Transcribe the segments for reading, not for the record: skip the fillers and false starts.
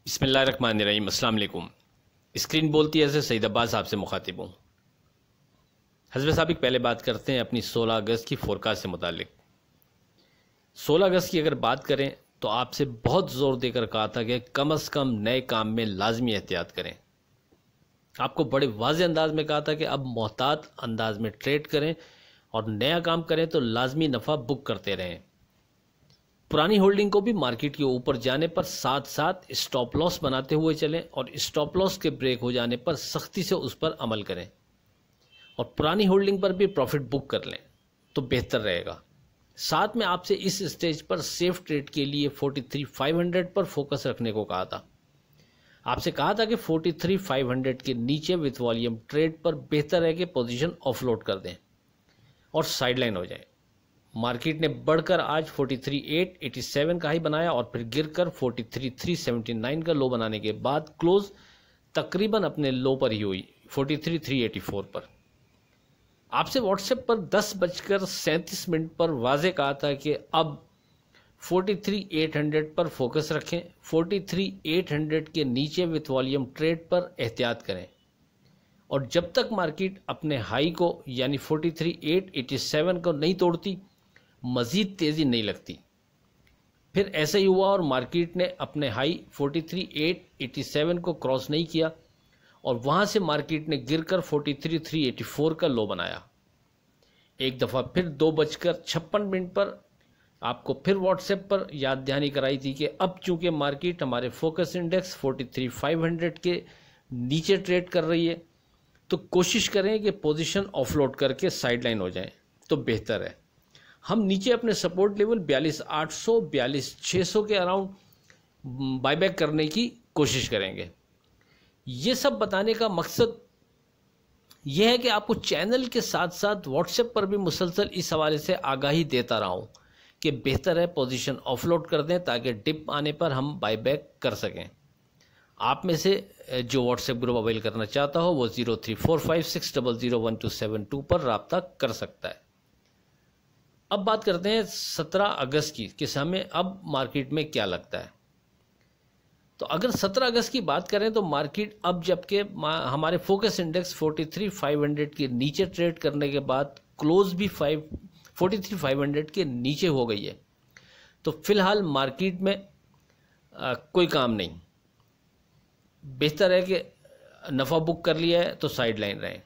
बिस्मिल्लाहिर्रहमानिर्रहीम। अस्सलाम वालेकुम। स्क्रीन बोलती है, सईद अब्बास साहब से मुखातिब हूँ। हज़रत साबिक पहले बात करते हैं अपनी 16 अगस्त की फोरकास्ट से मुतालिक। 16 अगस्त की अगर बात करें तो आपसे बहुत ज़ोर देकर कहा था कि कम अज़ कम नए काम में लाजमी एहतियात करें। आपको बड़े वाज़े अंदाज में कहा था कि अब मोहतात अंदाज में ट्रेड करें और नया काम करें तो लाजमी नफ़ा बुक करते रहें। पुरानी होल्डिंग को भी मार्केट के ऊपर जाने पर साथ साथ स्टॉप लॉस बनाते हुए चलें और स्टॉप लॉस के ब्रेक हो जाने पर सख्ती से उस पर अमल करें और पुरानी होल्डिंग पर भी प्रॉफिट बुक कर लें तो बेहतर रहेगा। साथ में आपसे इस स्टेज पर सेफ ट्रेड के लिए 43,500 पर फोकस रखने को कहा था। आपसे कहा था कि 43,500 के नीचे विथ वॉल्यूम ट्रेड पर बेहतर है कि पोजीशन ऑफलोड कर दें और साइडलाइन हो जाए। मार्केट ने बढ़कर आज 43,887 का हाई बनाया और फिर गिरकर 43,379 का लो बनाने के बाद क्लोज तकरीबन अपने लो पर ही हुई 43,384 पर। आपसे व्हाट्सएप पर 10:37 पर वाजे कहा था कि अब 43,800 पर फोकस रखें, 43,800 के नीचे विथ वॉल्यूम ट्रेड पर एहतियात करें और जब तक मार्केट अपने हाई को यानी 43,887 को नहीं तोड़ती मज़ीद तेज़ी नहीं लगती। फिर ऐसा ही हुआ और मार्केट ने अपने हाई 43,887 को क्रॉस नहीं किया और वहाँ से मार्केट ने गिरकर 43,384 का लो बनाया। एक दफ़ा फिर 2:56 पर आपको फिर व्हाट्सएप पर याद दहानी कराई थी कि अब चूंकि मार्केट हमारे फोकस इंडेक्स 43,500 के नीचे ट्रेड कर रही है तो कोशिश करें कि पोजीशन ऑफलोड करके साइडलाइन हो जाएं तो बेहतर है। हम नीचे अपने सपोर्ट लेवल 42,800 42,600 के अराउंड बायबैक करने की कोशिश करेंगे। ये सब बताने का मकसद यह है कि आपको चैनल के साथ साथ व्हाट्सएप पर भी मुसलसल इस हवाले से आगाही देता रहा हूँ कि बेहतर है पोजीशन ऑफलोड कर दें ताकि डिप आने पर हम बायबैक कर सकें। आप में से जो व्हाट्सएप ग्रुप अवेल करना चाहता हो वो 0345600127 पर रब्ता कर सकता है। अब बात करते हैं 17 अगस्त की कि हमें अब मार्केट में क्या लगता है। तो अगर 17 अगस्त की बात करें तो मार्केट अब जबकि हमारे फोकस इंडेक्स 43,500 के नीचे ट्रेड करने के बाद क्लोज भी 43,500 के नीचे हो गई है तो फिलहाल मार्केट में कोई काम नहीं। बेहतर है कि नफ़ा बुक कर लिया है तो साइड लाइन रहें।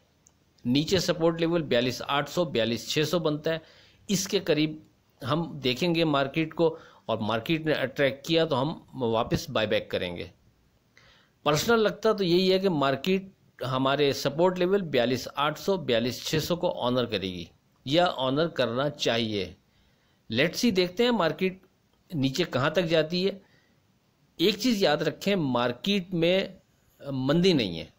नीचे सपोर्ट लेवल 42,800 42,600 बनता है, इसके करीब हम देखेंगे मार्केट को और मार्केट ने अट्रैक्ट किया तो हम वापस बायबैक करेंगे। पर्सनल लगता तो यही है कि मार्केट हमारे सपोर्ट लेवल 42,800 42,600 को ऑनर करेगी या ऑनर करना चाहिए। लेट्स सी देखते हैं मार्केट नीचे कहाँ तक जाती है। एक चीज़ याद रखें, मार्केट में मंदी नहीं है,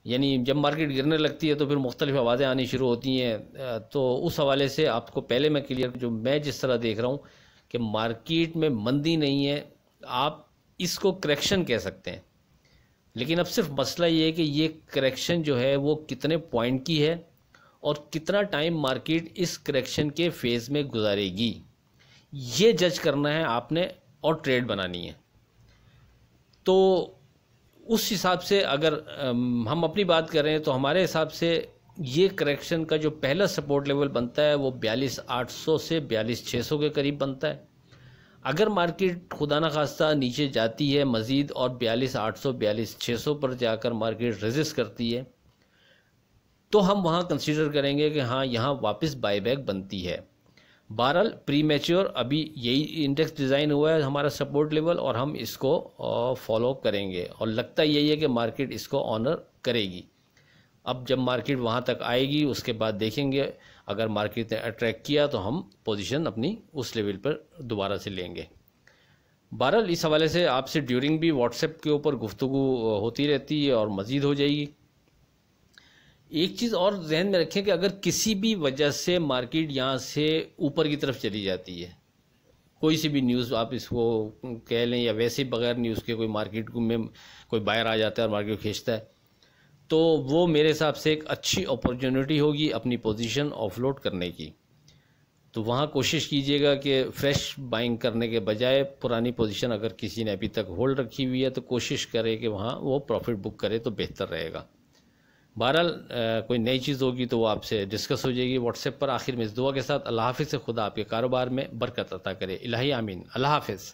यानी जब मार्केट गिरने लगती है तो फिर मुख्तलिफ आवाज़ें आनी शुरू होती हैं। तो उस हवाले से आपको पहले मैं क्लियर जो मैं जिस तरह देख रहा हूँ कि मार्केट में मंदी नहीं है, आप इसको करेक्शन कह सकते हैं। लेकिन अब सिर्फ मसला ये है कि ये करेक्शन जो है वो कितने पॉइंट की है और कितना टाइम मार्केट इस करेक्शन के फेज़ में गुजारेगी, ये जज करना है आपने और ट्रेड बनानी है। तो उस हिसाब से अगर हम अपनी बात करें तो हमारे हिसाब से ये करेक्शन का जो पहला सपोर्ट लेवल बनता है वो 42,800 से 42,600 के करीब बनता है। अगर मार्केट खुदा न खास्ता नीचे जाती है मज़ीद और 42,800 42,600 पर जाकर मार्केट रेजिस्ट करती है तो हम वहाँ कंसीडर करेंगे कि हाँ यहाँ वापस बायबैक बनती है। बहरहाल प्री मैच्योर अभी यही इंडेक्स डिज़ाइन हुआ है हमारा सपोर्ट लेवल और हम इसको फॉलो करेंगे और लगता यही है कि मार्केट इसको ऑनर करेगी। अब जब मार्केट वहाँ तक आएगी उसके बाद देखेंगे, अगर मार्केट ने अट्रैक्ट किया तो हम पोजीशन अपनी उस लेवल पर दोबारा से लेंगे। बहरहाल इस हवाले से आपसे ड्यूरिंग भी व्हाट्सएप के ऊपर गुफ्तगू होती रहती है और मज़ीद हो जाएगी। एक चीज़ और जहन में रखें कि अगर किसी भी वजह से मार्केट यहाँ से ऊपर की तरफ चली जाती है, कोई सी भी न्यूज़ आप इसको कह लें या वैसे बगैर न्यूज़ के कोई मार्केट में कोई बायर आ जाता है और मार्केट खींचता है, तो वो मेरे हिसाब से एक अच्छी अपॉर्चुनिटी होगी अपनी पोजीशन ऑफलोड करने की। तो वहाँ कोशिश कीजिएगा कि फ़्रेश बाइंग करने के बजाय पुरानी पोजीशन अगर किसी ने अभी तक होल्ड रखी हुई है तो कोशिश करे कि वहाँ वो प्रॉफिट बुक करे तो बेहतर रहेगा। बहरहाल कोई नई चीज़ होगी तो वो आपसे डिस्कस हो जाएगी व्हाट्सएप पर। आखिर में इस दुआ के साथ, अल्लाह हाफ़िज़ से खुदा आपके कारोबार में बरकत अता करे। इलाही आमीन। अल्लाह हाफ़िज़।